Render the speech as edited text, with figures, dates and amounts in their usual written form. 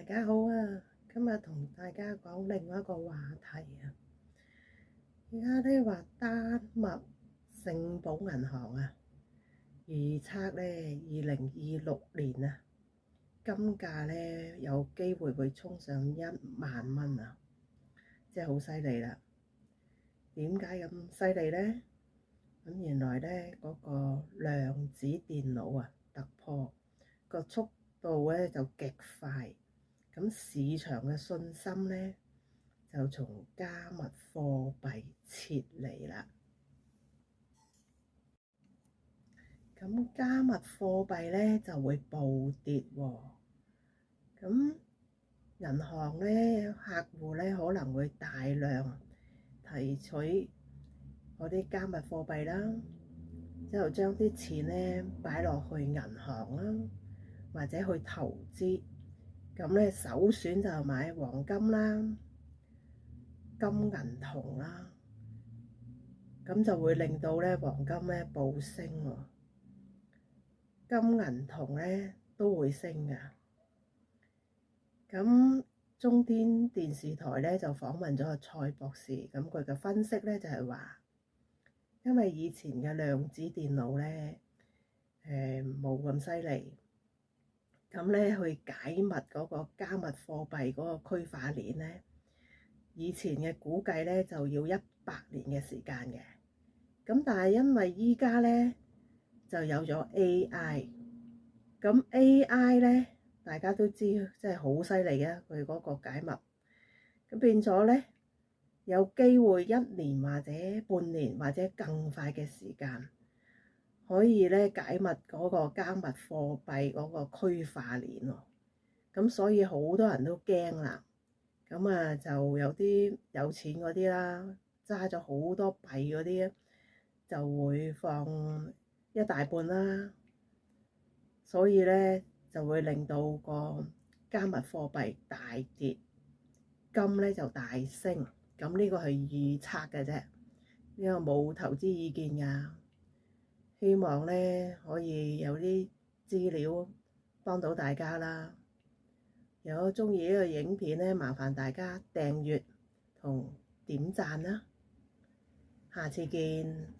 家好啊！今日同大家講另外一個話題啊。而家咧話丹麥聖保銀行啊，預測咧2026年啊，金價咧有機會會衝上10000蚊啊，即係好犀利啦！點解咁犀利咧？咁原來咧嗰個量子電腦啊突破個速度咧就極快。咁市場嘅信心咧就從加密貨幣撤離啦。咁加密貨幣咧就會暴跌喎。咁銀行咧客戶咧可能會大量提取嗰啲加密貨幣啦，之後將啲錢咧擺落去銀行啦，或者去投資。咁咧首選就買黃金啦、金銀銅啦，咁就會令到咧黃金咧暴升喎，金銀銅咧都會升㗎。咁中天電視台咧就訪問咗個蔡博士，咁佢嘅分析咧就係話，因為以前嘅量子電腦咧冇咁犀利。咁咧去解密嗰個加密貨幣嗰個區塊鏈咧，以前嘅估計咧就要100年嘅時間嘅。咁但係因為依家咧就有咗 AI，咁 AI 咧大家都知即係好犀利嘅佢嗰個解密，咁變咗咧有機會1年或者半年或者更快嘅時間，可以咧解密嗰個加密貨幣嗰個區塊鏈喎，咁所以好多人都驚啦。咁啊就有啲有錢嗰啲啦，揸咗好多幣嗰啲就會放一大半啦，所以咧就會令到個加密貨幣大跌，金咧就大升。咁呢個係預測嘅啫，呢個冇投資意見㗎。希望咧可以有啲資料幫到大家啦。如果鍾意呢個影片咧，麻煩大家訂閱同點讚啦。下次見。